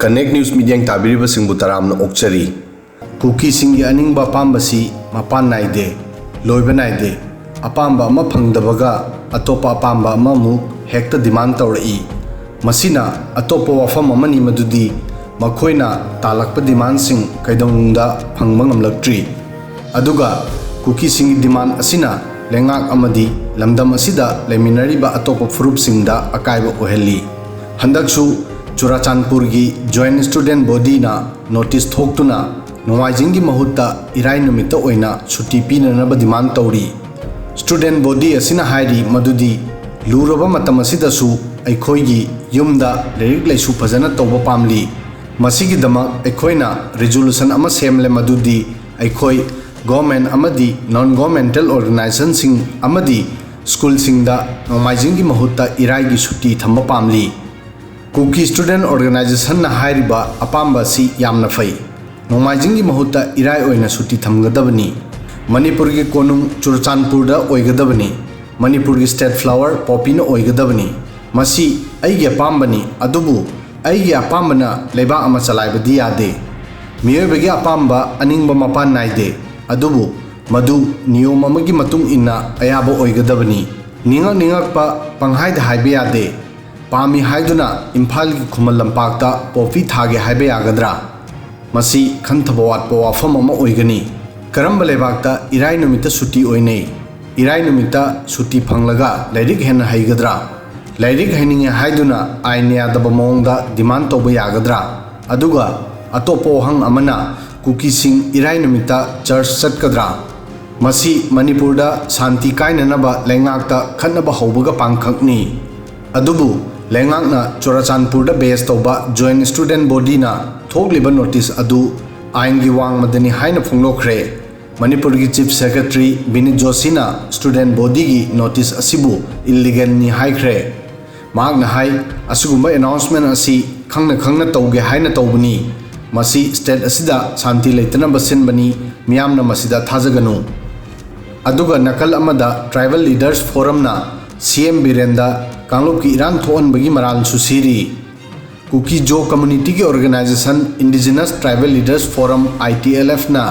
connect news media ताबीरिबसिंगबु तरामना ओक्चरी cookie सिंगी अनिंगबा पांबसी मपान नाइदे लोइबा नाइदे अपांबा अमा फंगदबगा अतोपा अपांबा अमा मुक हेक्ता डिमांड तौरई मसिना अतोपा वफम अमनी मदुदी मखोइना तालकपा डिमांड सिंग कैदंगदा फंगबा ngamlaktri aduga कुकी सिंगी डिमांड असिना लेंगाक अमदी लमदम असिदा लेमिनरीबा अतोपा फुरुप सिंगदा अकायबा ओहेली हंदकसु चुराचांदपुर की जॉइंट स्टूडेंट बॉडी ना नोटिस थोक्तुना नोमाइजिंग महुत्ता इराई नुमित्ता ओइना छुट्टी पीननबा डिमांड तौरी स्टूडेंट बॉडी असिना हाइरी मदुदी लूरबा मतम असिदसु अखोइगी युमदा लाइरिक लाइसु फजना तौबा पामली मसिगी दमक अखोइना रेजोल्यूशन अमा सेमले मदुदी अखोइ गवर्नमेंट अमदी नॉन गवर्नमेंटल ऑर्गेनाइजेशन सिंग अमदी स्कूल सिंगदा नोमाइजिंग महुत्ता इराई की छुट्टी थम्बा पामली कुकी स्टूडेंट ऑर्गेनाइजेशन ना हाइरिबा अपांबा सी यामना फै नोमाइजिंग महुत्ता इराई ओइना छुट्टी थमगदबनी मणिपुर की कोनुंग चुरचांदपुर दा ओइगदबनी मणिपुर की स्टेट फ्लावर पॉपी ना ओइगदबनी मसी अइगे अपांबनी अदुबु अइगे अपांबना लेबा अमा चलाइबदी यादे मियोबगे अपांबा अनिंगबा मपान नाइदे अदुबु मदु नियम अमगी मतुंग इन्ना अयाबो ओइगदबनी निंगक पंहाइद हाइबे यादे पामी हाइदुना इम्फाल की खुमल लंपाक्ता पॉपी थागे हाइबे यागद्रा मसी खंथबा वाटपा वाफम अमा ओइगनी करंब लेबाक्ता इराई नुमित्ता छुट्टी ओइनै इराई नुमित्ता छुट्टी फंगलगा लाइरिक हेन हाइगद्रा लाइरिक हाइनिंगे हाइदुना आइन यादबा मोंगदा डिमांड तौबा यागद्रा अदुगा अतोपो हंग अमना कुकी सिंग इराई नुमित्ता चर्च चटकद्रा मसी मणिपुरदा शांति कायननबा लेंगाक्ता खन्नबा हौबगा पांखकनी अदुबु लेंगाकना चुराचांदपुर बेस तौबा जॉइंट स्टूडेंट बॉडी ना थोकलिबा नोटिस अदु आइन की वांग मदनी हाइना फुंगलोख्रे मणिपुर की चीफ सेक्रेटरी बिनीत जोशीना स्टूडेंट बॉडी की नोटिस असिबु इलीगल नि हाइख्रे मागना हाइ असुगुंबा अनाउंसमेंट असि खंगना तौगे हाइना तौबनी मसी स्टेट असिदा शांति लेतना बसिनबनी मियामना मसिदा थाजगनु अदुगा नकल अमदा ट्राइबल लीडर्स फोरम ना सीएम बिरेंदा कांगलुप की इरान थोअनबगी मराल सुसीरी कुकी जो कम्युनिटी की organisation indigenous tribal leaders forum ITLF ना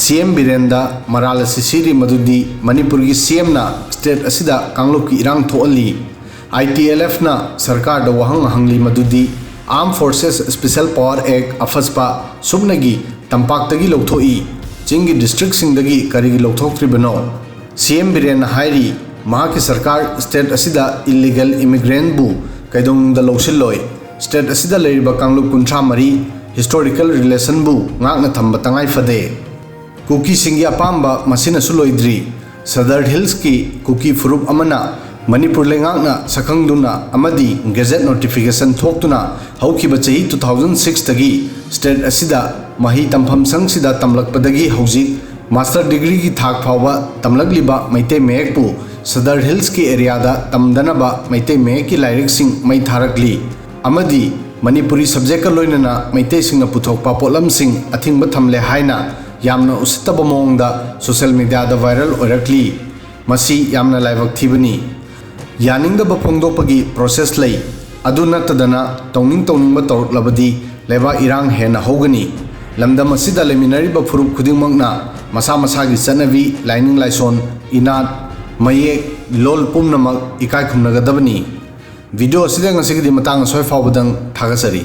सीएम बिरेंदा मराल सिसीरी मदुदी मणिपुर की सीएम ना स्टेट असिदा कांगलुप की इरान थोअली ITLF ना सरकार द वहंग हंगली मदुदी arm forces special power act AFSPA सुबनगी तंपाक्तगी लौथोई चिंगी डिस्ट्रिक्ट सिंगदगी करिगी लौथोक्त्रिबनो सीएम बिरेन हाइरी महा की सरकार स्टेट असिदा इलीगल इमिग्रेंट बु कैदोंग द लौसिलोय स्टेट असिदा लेरिबा कांगलुप कुंथ्रा मरी हिस्टोरिकल रिलेशन बु ngakna thamba tangai fade Kuki सिंगी अपांबा मसिना सुलोइद्री सदर हिल्स की कुकी फुरुप अमना मणिपुर लेंगाकना सखंगदुना अमदी गेजेट नोटिफिकेशन थोक्तुना हौखिबा चही 2006 तगी स्टेट असिदा मही तंफम संगसिदा तमलकपदगी हौजिक मास्टर डिग्री की थाक फावबा तमलकलिबा मैते मेयकपु सदर हिल्स की एरियादा तमदनबा मैते मेयक की लाइरिक सिंग मै थारकली अमदी मणिपुरी सब्जेक्ट का लोइनना मैते सिंगना पुथोकपा पोलम सिंग अथिंगबा थमले हाइना यामना उसितबा मोंगदा सोशल मीडिया दा वायरल ओरकली मसी यामना लाइवक थीबनी यानिंगदबा फोंगदोपगी प्रोसेस लई अदु नतदना तौनिंगबा तौरलबदी लेबा इरांग हेना होगनी लमदम असिदा लेमिनरीबा फुरुप खुदिंगमंगना मसा मसागी चनवी लाइनिंग लाइसोन इनात मयेक लोल पुमनमक इकाय खुमनगदबनी video असिदा ngasiगी matang soi fawbadang thagasari